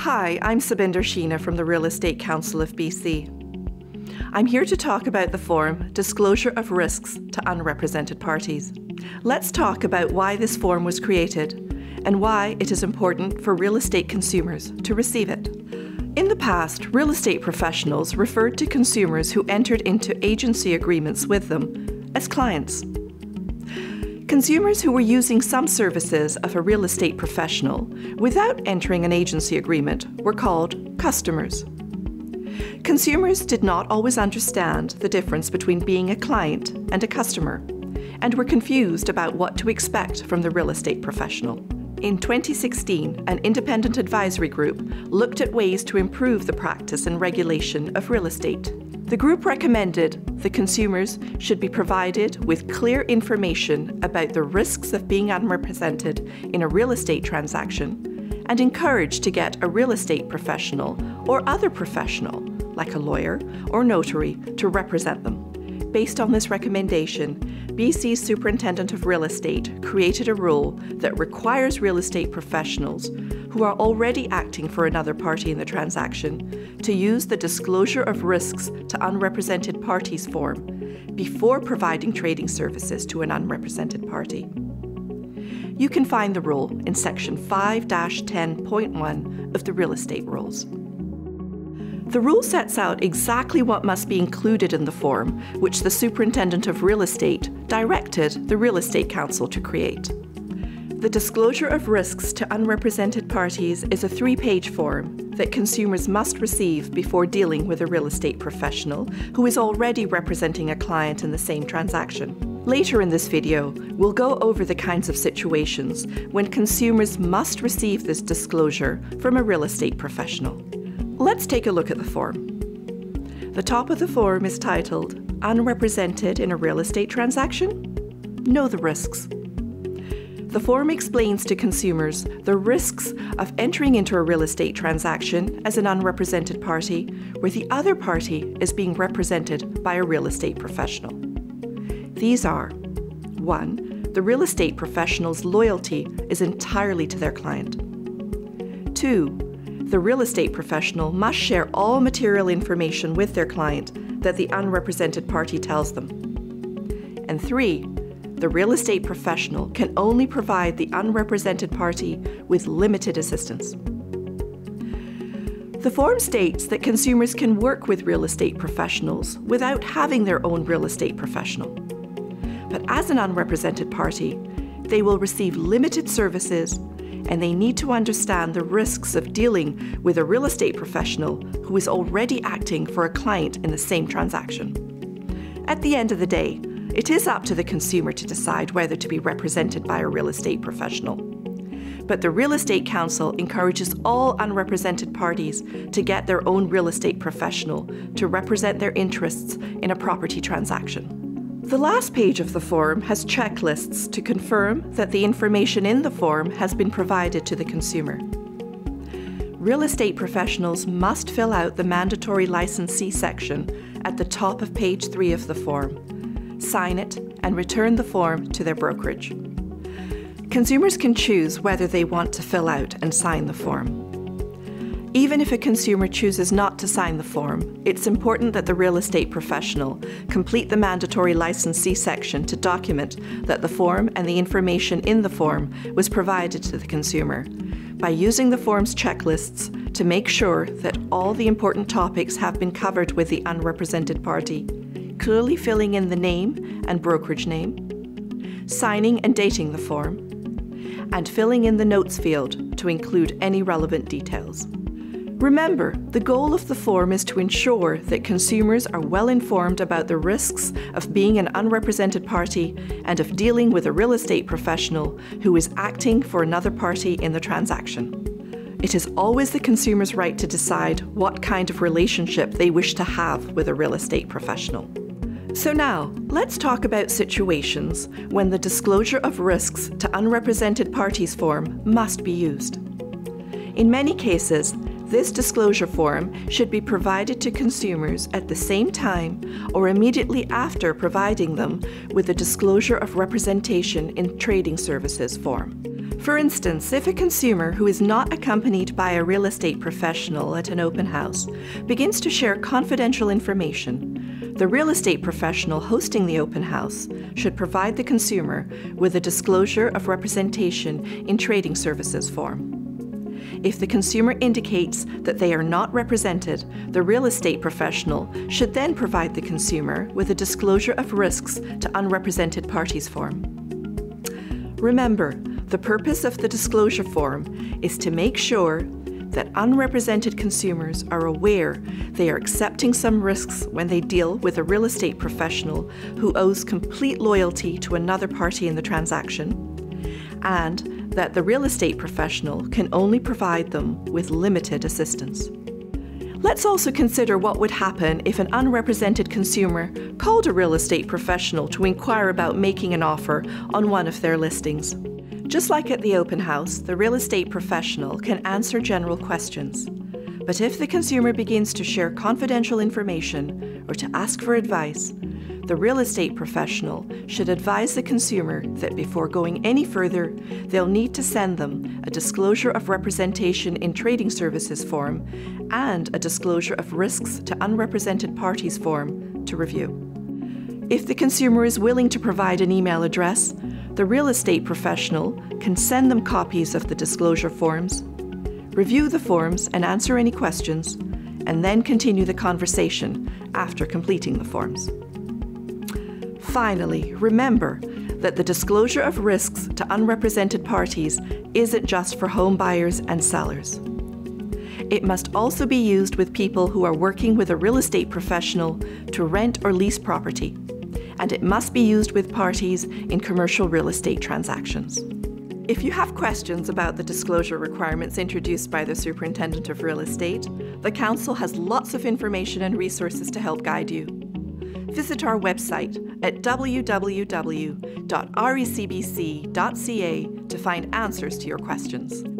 Hi, I'm Sabinder Sheena from the Real Estate Council of BC. I'm here to talk about the form Disclosure of Risks to Unrepresented Parties. Let's talk about why this form was created and why it is important for real estate consumers to receive it. In the past, real estate professionals referred to consumers who entered into agency agreements with them as clients. Consumers who were using some services of a real estate professional without entering an agency agreement were called customers. Consumers did not always understand the difference between being a client and a customer, and were confused about what to expect from the real estate professional. In 2016, an independent advisory group looked at ways to improve the practice and regulation of real estate. The group recommended that consumers should be provided with clear information about the risks of being unrepresented in a real estate transaction and encouraged to get a real estate professional or other professional, like a lawyer or notary, to represent them. Based on this recommendation, BC's Superintendent of Real Estate created a rule that requires real estate professionals who are already acting for another party in the transaction to use the Disclosure of Risks to Unrepresented Parties form before providing trading services to an unrepresented party. You can find the rule in Section 5-10.1 of the Real Estate Rules. The rule sets out exactly what must be included in the form, which the Superintendent of Real Estate directed the Real Estate Council to create. The Disclosure of Risks to Unrepresented Parties is a 3-page form that consumers must receive before dealing with a real estate professional who is already representing a client in the same transaction. Later in this video, we'll go over the kinds of situations when consumers must receive this disclosure from a real estate professional. Let's take a look at the form. The top of the form is titled, Unrepresented in a Real Estate Transaction? Know the risks. The form explains to consumers the risks of entering into a real estate transaction as an unrepresented party where the other party is being represented by a real estate professional. These are: 1. The real estate professional's loyalty is entirely to their client. 2. The real estate professional must share all material information with their client that the unrepresented party tells them. And 3. The real estate professional can only provide the unrepresented party with limited assistance. The form states that consumers can work with real estate professionals without having their own real estate professional. But as an unrepresented party, they will receive limited services, and they need to understand the risks of dealing with a real estate professional who is already acting for a client in the same transaction. At the end of the day, it is up to the consumer to decide whether to be represented by a real estate professional. But the Real Estate Council encourages all unrepresented parties to get their own real estate professional to represent their interests in a property transaction. The last page of the form has checklists to confirm that the information in the form has been provided to the consumer. Real estate professionals must fill out the mandatory licensee section at the top of page 3 of the form, sign it, and return the form to their brokerage. Consumers can choose whether they want to fill out and sign the form. Even if a consumer chooses not to sign the form, it's important that the real estate professional complete the mandatory licensee section to document that the form and the information in the form was provided to the consumer by using the form's checklists to make sure that all the important topics have been covered with the unrepresented party, clearly filling in the name and brokerage name, signing and dating the form, and filling in the notes field to include any relevant details. Remember, the goal of the form is to ensure that consumers are well informed about the risks of being an unrepresented party and of dealing with a real estate professional who is acting for another party in the transaction. It is always the consumer's right to decide what kind of relationship they wish to have with a real estate professional. So now, let's talk about situations when the Disclosure of Risks to Unrepresented Parties form must be used. In many cases, this disclosure form should be provided to consumers at the same time or immediately after providing them with the Disclosure of Representation in Trading Services form. For instance, if a consumer who is not accompanied by a real estate professional at an open house begins to share confidential information, the real estate professional hosting the open house should provide the consumer with a disclosure of representation in trading services form. If the consumer indicates that they are not represented, the real estate professional should then provide the consumer with a disclosure of risks to unrepresented parties form. Remember, the purpose of the disclosure form is to make sure that unrepresented consumers are aware they are accepting some risks when they deal with a real estate professional who owes complete loyalty to another party in the transaction, and that the real estate professional can only provide them with limited assistance. Let's also consider what would happen if an unrepresented consumer called a real estate professional to inquire about making an offer on one of their listings. Just like at the open house, the real estate professional can answer general questions. But if the consumer begins to share confidential information or to ask for advice, the real estate professional should advise the consumer that before going any further, they'll need to send them a disclosure of representation in trading services form and a disclosure of risks to unrepresented parties form to review. If the consumer is willing to provide an email address, the real estate professional can send them copies of the disclosure forms, review the forms and answer any questions, and then continue the conversation after completing the forms. Finally, remember that the disclosure of risks to unrepresented parties isn't just for home buyers and sellers. It must also be used with people who are working with a real estate professional to rent or lease property, and it must be used with parties in commercial real estate transactions. If you have questions about the disclosure requirements introduced by the Superintendent of Real Estate, the Council has lots of information and resources to help guide you. Visit our website at www.recbc.ca to find answers to your questions.